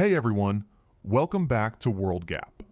Hey everyone, welcome back to World Gap.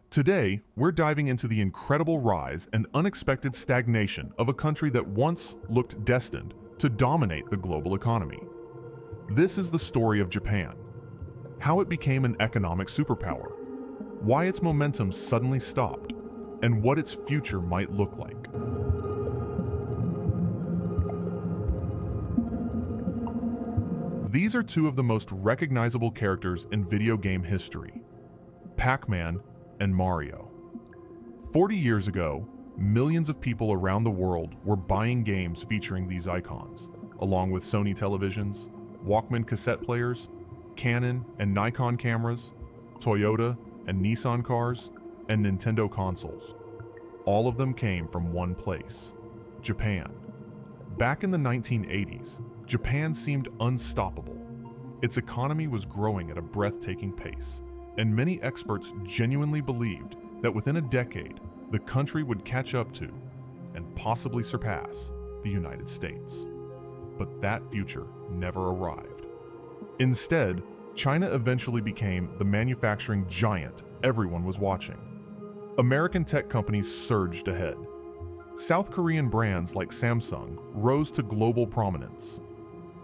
Today, we're diving into the incredible rise and unexpected stagnation of a country that once looked destined to dominate the global economy. This is the story of Japan, how it became an economic superpower, why its momentum suddenly stopped, and what its future might look like. These are two of the most recognizable characters in video game history, Pac-Man and Mario. 40 years ago, millions of people around the world were buying games featuring these icons, along with Sony televisions, Walkman cassette players, Canon and Nikon cameras, Toyota and Nissan cars, and Nintendo consoles. All of them came from one place, Japan. Back in the 1980s, Japan seemed unstoppable. Its economy was growing at a breathtaking pace, and many experts genuinely believed that within a decade, the country would catch up to, and possibly surpass, the United States. But that future never arrived. Instead, China eventually became the manufacturing giant everyone was watching. American tech companies surged ahead. South Korean brands like Samsung rose to global prominence.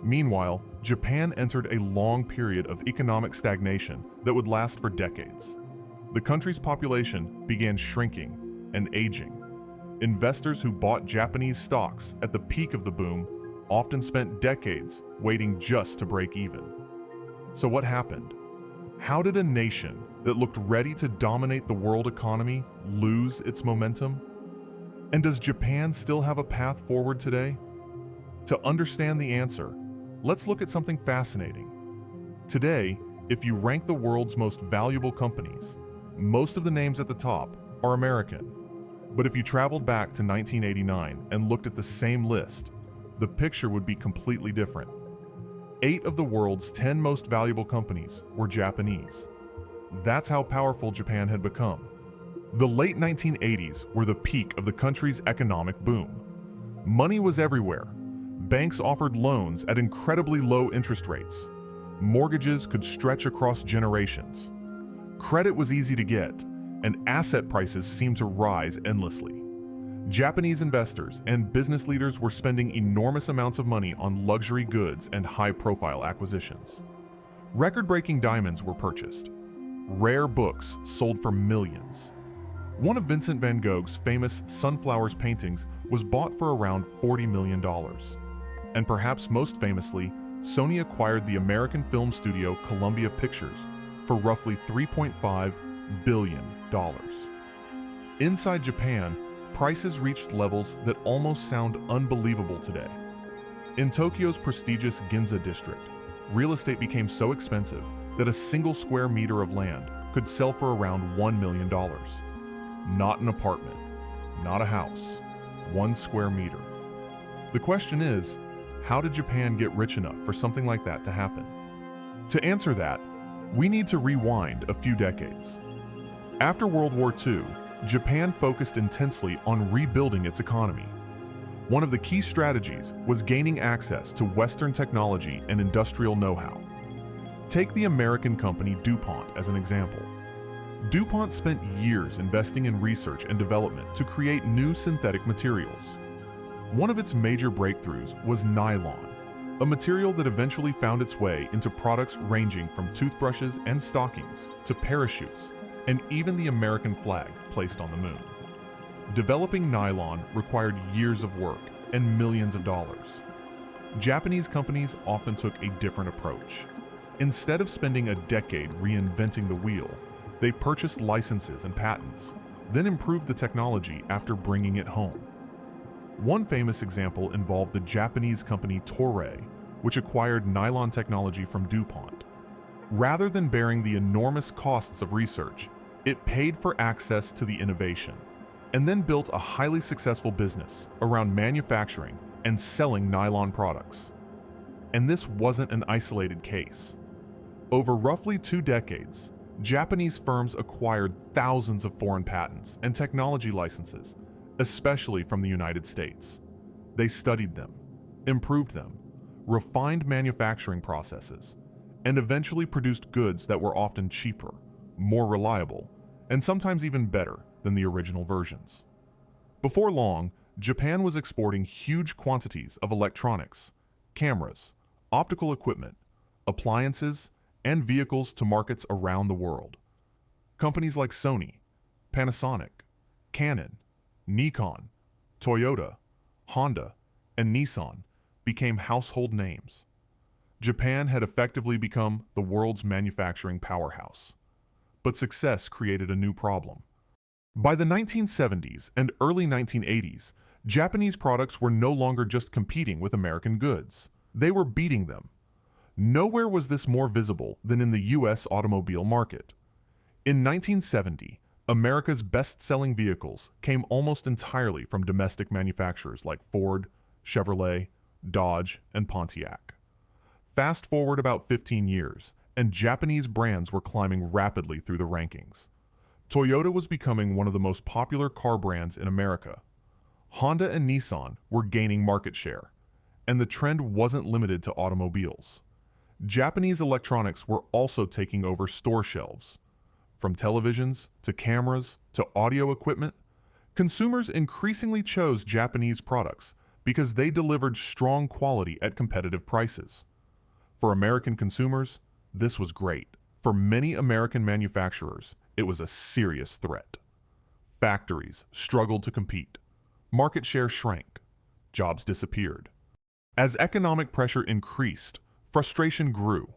Meanwhile, Japan entered a long period of economic stagnation that would last for decades. The country's population began shrinking and aging. Investors who bought Japanese stocks at the peak of the boom often spent decades waiting just to break even. So what happened? How did a nation that looked ready to dominate the world economy lose its momentum? And does Japan still have a path forward today? To understand the answer, let's look at something fascinating. Today, if you rank the world's most valuable companies, most of the names at the top are American. But if you traveled back to 1989 and looked at the same list, the picture would be completely different. 8 of the world's 10 most valuable companies were Japanese. That's how powerful Japan had become. The late 1980s were the peak of the country's economic boom. Money was everywhere. Banks offered loans at incredibly low interest rates. Mortgages could stretch across generations. Credit was easy to get, and asset prices seemed to rise endlessly. Japanese investors and business leaders were spending enormous amounts of money on luxury goods and high-profile acquisitions. Record-breaking diamonds were purchased. Rare books sold for millions. One of Vincent van Gogh's famous Sunflowers paintings was bought for around $40 million. And perhaps most famously, Sony acquired the American film studio Columbia Pictures for roughly $3.5 billion. Inside Japan, prices reached levels that almost sound unbelievable today. In Tokyo's prestigious Ginza district, real estate became so expensive that a single square meter of land could sell for around $1 million. Not an apartment, not a house, 1 square meter. The question is, how did Japan get rich enough for something like that to happen? To answer that, we need to rewind a few decades. After World War II, Japan focused intensely on rebuilding its economy. One of the key strategies was gaining access to Western technology and industrial know-how. Take the American company DuPont as an example. DuPont spent years investing in research and development to create new synthetic materials. One of its major breakthroughs was nylon, a material that eventually found its way into products ranging from toothbrushes and stockings to parachutes, and even the American flag placed on the moon. Developing nylon required years of work and millions of dollars. Japanese companies often took a different approach. Instead of spending a decade reinventing the wheel, they purchased licenses and patents, then improved the technology after bringing it home. One famous example involved the Japanese company Toray, which acquired nylon technology from DuPont. Rather than bearing the enormous costs of research, it paid for access to the innovation, and then built a highly successful business around manufacturing and selling nylon products. And this wasn't an isolated case. Over roughly 2 decades, Japanese firms acquired thousands of foreign patents and technology licenses, especially from the United States. They studied them, improved them, refined manufacturing processes, and eventually produced goods that were often cheaper, more reliable, and sometimes even better than the original versions. Before long, Japan was exporting huge quantities of electronics, cameras, optical equipment, appliances, and vehicles to markets around the world. Companies like Sony, Panasonic, Canon, Nikon, Toyota, Honda, and Nissan became household names. Japan had effectively become the world's manufacturing powerhouse. But success created a new problem. By the 1970s and early 1980s, Japanese products were no longer just competing with American goods. They were beating them. Nowhere was this more visible than in the U.S. automobile market. In 1970, America's best-selling vehicles came almost entirely from domestic manufacturers like Ford, Chevrolet, Dodge, and Pontiac. Fast forward about 15 years, and Japanese brands were climbing rapidly through the rankings. Toyota was becoming one of the most popular car brands in America. Honda and Nissan were gaining market share, and the trend wasn't limited to automobiles. Japanese electronics were also taking over store shelves. From televisions to cameras to audio equipment, consumers increasingly chose Japanese products because they delivered strong quality at competitive prices. For American consumers, this was great. For many American manufacturers, it was a serious threat. Factories struggled to compete. Market share shrank. Jobs disappeared. As economic pressure increased, frustration grew.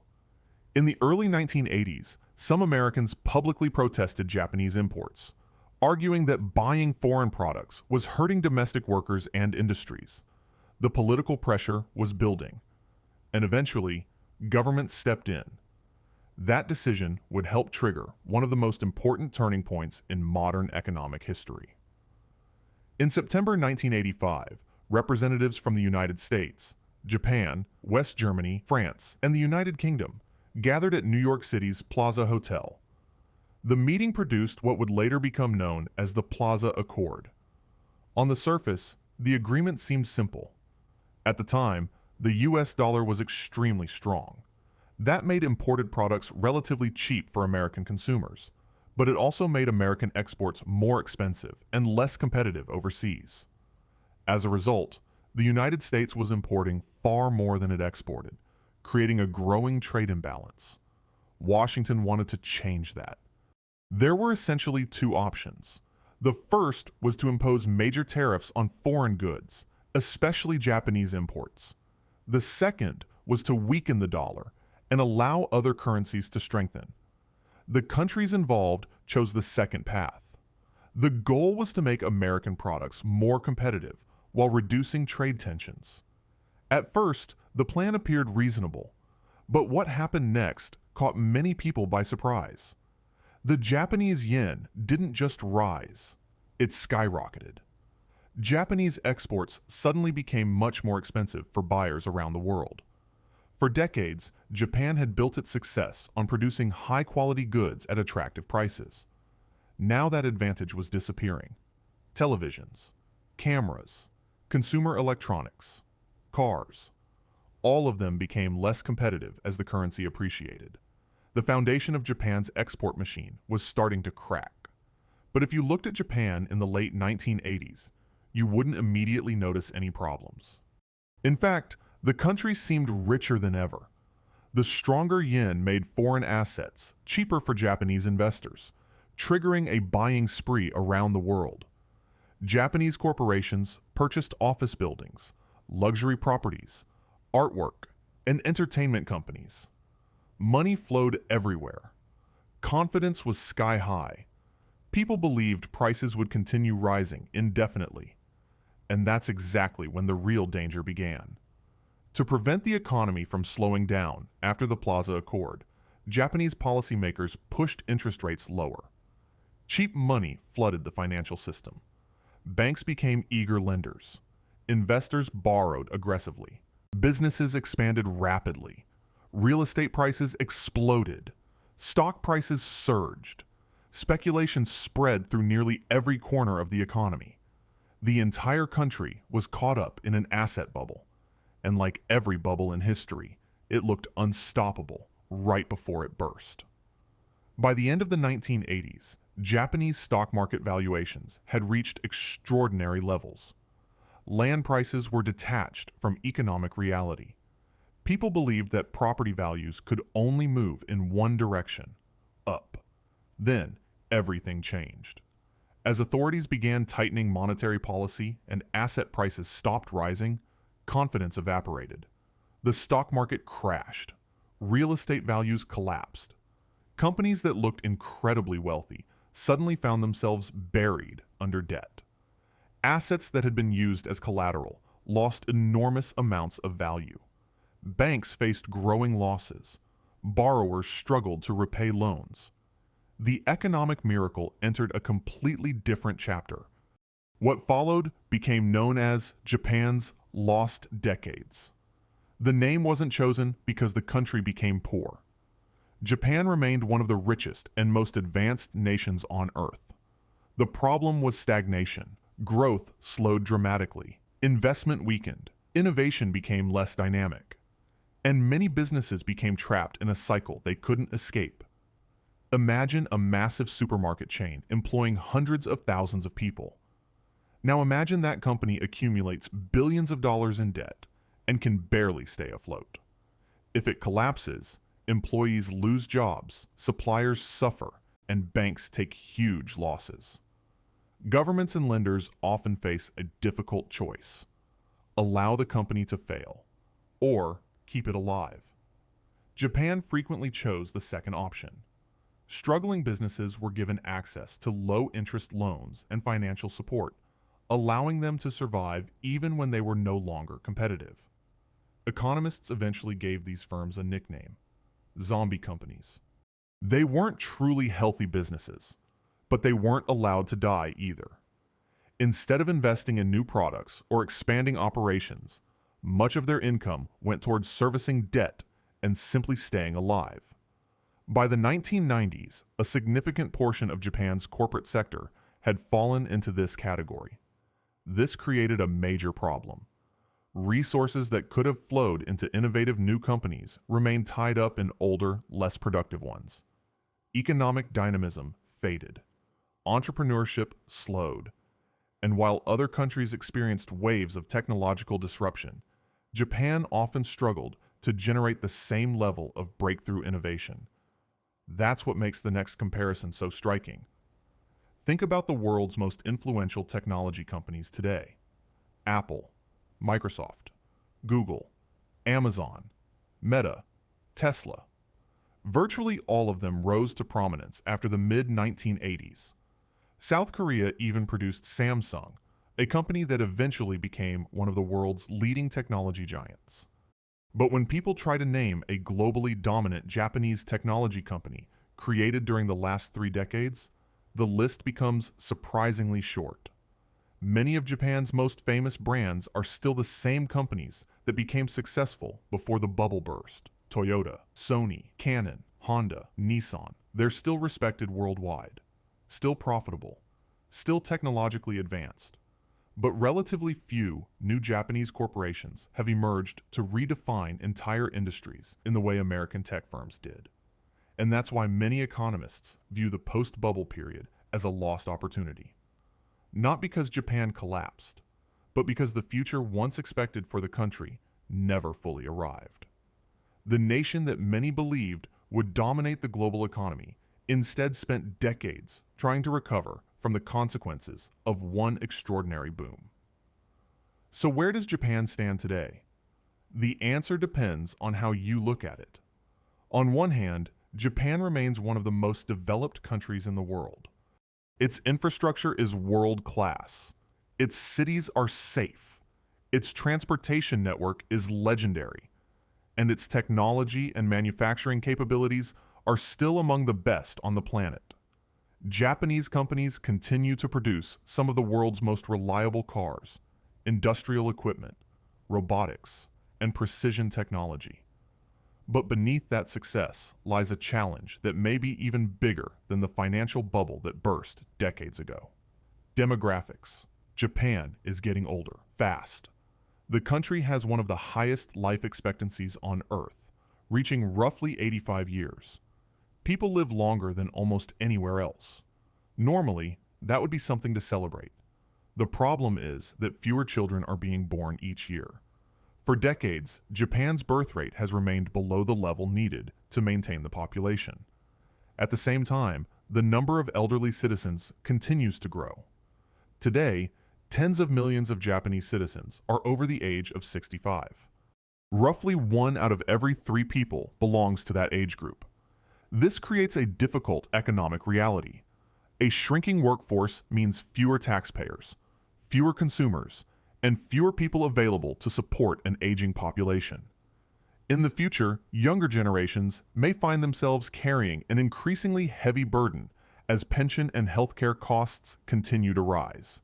In the early 1980s, some Americans publicly protested Japanese imports, arguing that buying foreign products was hurting domestic workers and industries. The political pressure was building, and eventually, government stepped in. That decision would help trigger one of the most important turning points in modern economic history. In September 1985, representatives from the United States, Japan, West Germany, France, and the United Kingdom gathered at New York City's Plaza Hotel. The meeting produced what would later become known as the Plaza Accord. On the surface, the agreement seemed simple. At the time, the US dollar was extremely strong. That made imported products relatively cheap for American consumers, but it also made American exports more expensive and less competitive overseas. As a result, the United States was importing far more than it exported, creating a growing trade imbalance. Washington wanted to change that. There were essentially two options. The first was to impose major tariffs on foreign goods, especially Japanese imports. The second was to weaken the dollar and allow other currencies to strengthen. The countries involved chose the second path. The goal was to make American products more competitive while reducing trade tensions. At first, the plan appeared reasonable, but what happened next caught many people by surprise. The Japanese yen didn't just rise, it skyrocketed. Japanese exports suddenly became much more expensive for buyers around the world. For decades, Japan had built its success on producing high-quality goods at attractive prices. Now that advantage was disappearing. Televisions, cameras, consumer electronics, cars, all of them became less competitive as the currency appreciated. The foundation of Japan's export machine was starting to crack. But if you looked at Japan in the late 1980s, you wouldn't immediately notice any problems. In fact, the country seemed richer than ever. The stronger yen made foreign assets cheaper for Japanese investors, triggering a buying spree around the world. Japanese corporations purchased office buildings, luxury properties, artwork, and entertainment companies. Money flowed everywhere. Confidence was sky high. People believed prices would continue rising indefinitely. And that's exactly when the real danger began. To prevent the economy from slowing down after the Plaza Accord, Japanese policymakers pushed interest rates lower. Cheap money flooded the financial system. Banks became eager lenders. Investors borrowed aggressively. Businesses expanded rapidly. Real estate prices exploded. Stock prices surged. Speculation spread through nearly every corner of the economy. The entire country was caught up in an asset bubble. And like every bubble in history, it looked unstoppable right before it burst. By the end of the 1980s, Japanese stock market valuations had reached extraordinary levels. Land prices were detached from economic reality. People believed that property values could only move in one direction, up. Then, everything changed. As authorities began tightening monetary policy and asset prices stopped rising, confidence evaporated. The stock market crashed. Real estate values collapsed. Companies that looked incredibly wealthy suddenly found themselves buried under debt. Assets that had been used as collateral lost enormous amounts of value. Banks faced growing losses. Borrowers struggled to repay loans. The economic miracle entered a completely different chapter. What followed became known as Japan's lost decades. The name wasn't chosen because the country became poor. Japan remained one of the richest and most advanced nations on Earth. The problem was stagnation. Growth slowed dramatically. Investment weakened. Innovation became less dynamic. And many businesses became trapped in a cycle they couldn't escape. Imagine a massive supermarket chain employing hundreds of thousands of people. Now imagine that company accumulates billions of dollars in debt and can barely stay afloat. If it collapses, employees lose jobs, suppliers suffer, and banks take huge losses. Governments and lenders often face a difficult choice: allow the company to fail, or keep it alive. Japan frequently chose the second option. Struggling businesses were given access to low-interest loans and financial support, allowing them to survive even when they were no longer competitive. Economists eventually gave these firms a nickname: zombie companies. They weren't truly healthy businesses, but they weren't allowed to die either. Instead of investing in new products or expanding operations, much of their income went towards servicing debt and simply staying alive. By the 1990s, a significant portion of Japan's corporate sector had fallen into this category. This created a major problem. Resources that could have flowed into innovative new companies remained tied up in older, less productive ones. Economic dynamism faded. Entrepreneurship slowed. And while other countries experienced waves of technological disruption, Japan often struggled to generate the same level of breakthrough innovation. That's what makes the next comparison so striking. Think about the world's most influential technology companies today: Apple, Microsoft, Google, Amazon, Meta, Tesla. Virtually all of them rose to prominence after the mid-1980s. South Korea even produced Samsung, a company that eventually became one of the world's leading technology giants. But when people try to name a globally dominant Japanese technology company created during the last 3 decades, the list becomes surprisingly short. Many of Japan's most famous brands are still the same companies that became successful before the bubble burst. Toyota, Sony, Canon, Honda, Nissan. They're still respected worldwide, still profitable, still technologically advanced. But relatively few new Japanese corporations have emerged to redefine entire industries in the way American tech firms did. And that's why many economists view the post-bubble period as a lost opportunity. Not because Japan collapsed, but because the future once expected for the country never fully arrived. The nation that many believed would dominate the global economy instead spent decades trying to recover from the consequences of one extraordinary boom. So where does Japan stand today? The answer depends on how you look at it. On one hand, Japan remains one of the most developed countries in the world. Its infrastructure is world-class. Its cities are safe. Its transportation network is legendary. And its technology and manufacturing capabilities are still among the best on the planet. Japanese companies continue to produce some of the world's most reliable cars, industrial equipment, robotics, and precision technology. But beneath that success lies a challenge that may be even bigger than the financial bubble that burst decades ago. Demographics. Japan is getting older, fast. The country has one of the highest life expectancies on Earth, reaching roughly 85 years. People live longer than almost anywhere else. Normally, that would be something to celebrate. The problem is that fewer children are being born each year. For decades, Japan's birth rate has remained below the level needed to maintain the population. At the same time, the number of elderly citizens continues to grow. Today, tens of millions of Japanese citizens are over the age of 65. Roughly 1 out of every 3 people belongs to that age group. This creates a difficult economic reality. A shrinking workforce means fewer taxpayers, fewer consumers, and fewer people available to support an aging population. In the future, younger generations may find themselves carrying an increasingly heavy burden as pension and healthcare costs continue to rise.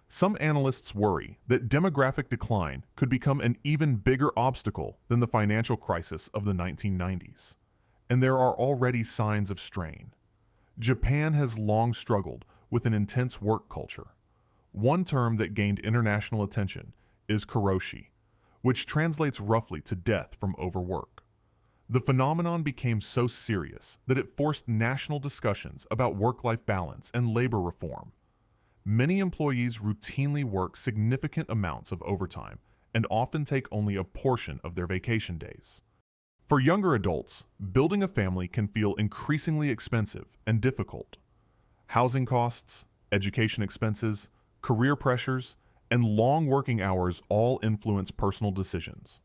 Some analysts worry that demographic decline could become an even bigger obstacle than the financial crisis of the 1990s. And there are already signs of strain. Japan has long struggled with an intense work culture. One term that gained international attention is karoshi, which translates roughly to death from overwork. The phenomenon became so serious that it forced national discussions about work-life balance and labor reform. Many employees routinely work significant amounts of overtime and often take only a portion of their vacation days. For younger adults, building a family can feel increasingly expensive and difficult. Housing costs, education expenses, career pressures, and long working hours all influence personal decisions.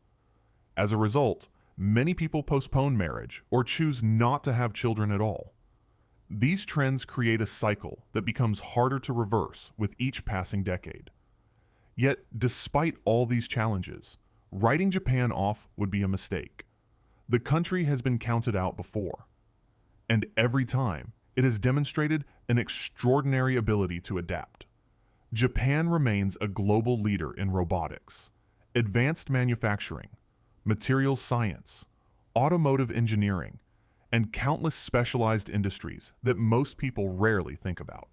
As a result, many people postpone marriage or choose not to have children at all. These trends create a cycle that becomes harder to reverse with each passing decade. Yet, despite all these challenges, writing Japan off would be a mistake. The country has been counted out before, and every time it has demonstrated an extraordinary ability to adapt. Japan remains a global leader in robotics, advanced manufacturing, materials science, automotive engineering, and countless specialized industries that most people rarely think about.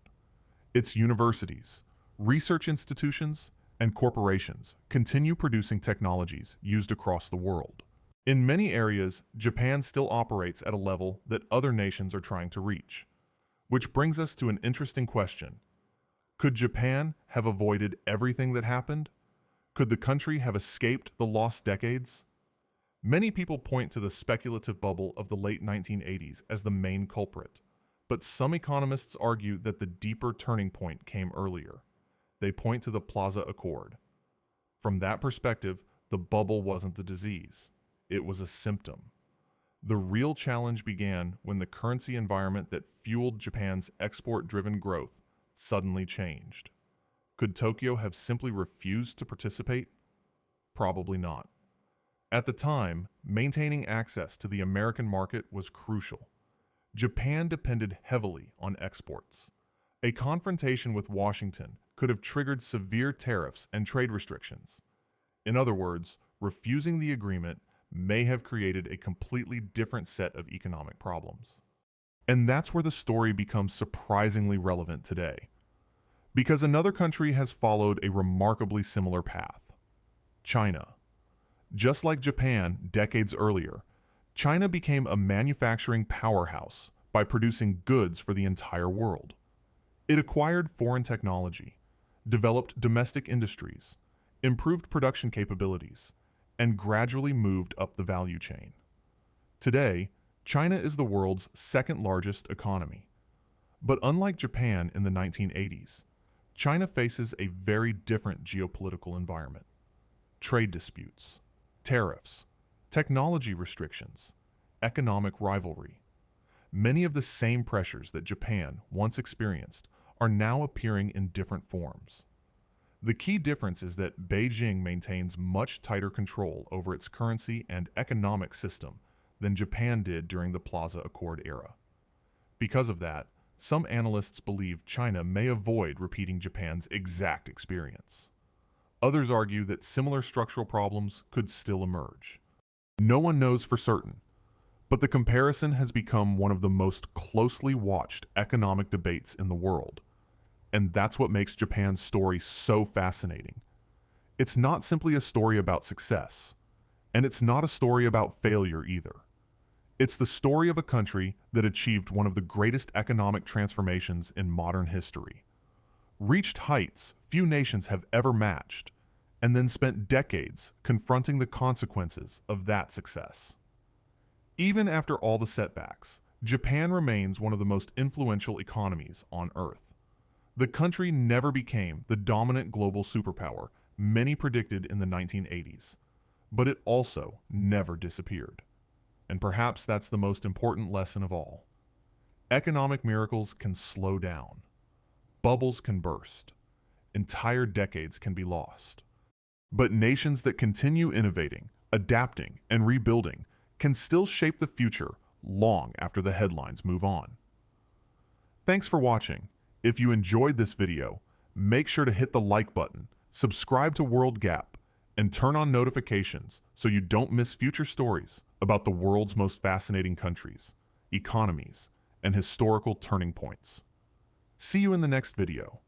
Its universities, research institutions, and corporations continue producing technologies used across the world. In many areas, Japan still operates at a level that other nations are trying to reach. Which brings us to an interesting question. Could Japan have avoided everything that happened? Could the country have escaped the lost decades? Many people point to the speculative bubble of the late 1980s as the main culprit, but some economists argue that the deeper turning point came earlier. They point to the Plaza Accord. From that perspective, the bubble wasn't the disease. It was a symptom. The real challenge began when the currency environment that fueled Japan's export-driven growth suddenly changed. Could Tokyo have simply refused to participate? Probably not. At the time, maintaining access to the American market was crucial. Japan depended heavily on exports. A confrontation with Washington could have triggered severe tariffs and trade restrictions. In other words, refusing the agreement may have created a completely different set of economic problems. And that's where the story becomes surprisingly relevant today. Because another country has followed a remarkably similar path. China. Just like Japan decades earlier, China became a manufacturing powerhouse by producing goods for the entire world. It acquired foreign technology, developed domestic industries, improved production capabilities, and gradually moved up the value chain. Today, China is the world's second largest economy. But unlike Japan in the 1980s, China faces a very different geopolitical environment. Trade disputes, tariffs, technology restrictions, economic rivalry. Many of the same pressures that Japan once experienced are now appearing in different forms. The key difference is that Beijing maintains much tighter control over its currency and economic system than Japan did during the Plaza Accord era. Because of that, some analysts believe China may avoid repeating Japan's exact experience. Others argue that similar structural problems could still emerge. No one knows for certain, but the comparison has become one of the most closely watched economic debates in the world. And that's what makes Japan's story so fascinating. It's not simply a story about success. And it's not a story about failure either. It's the story of a country that achieved one of the greatest economic transformations in modern history, reached heights few nations have ever matched, and then spent decades confronting the consequences of that success. Even after all the setbacks, Japan remains one of the most influential economies on Earth. The country never became the dominant global superpower many predicted in the 1980s, but it also never disappeared. And perhaps that's the most important lesson of all. Economic miracles can slow down. Bubbles can burst. Entire decades can be lost. But nations that continue innovating, adapting, and rebuilding can still shape the future long after the headlines move on. Thanks for watching. If you enjoyed this video, make sure to hit the like button, subscribe to World Gap, and turn on notifications so you don't miss future stories about the world's most fascinating countries, economies, and historical turning points. See you in the next video.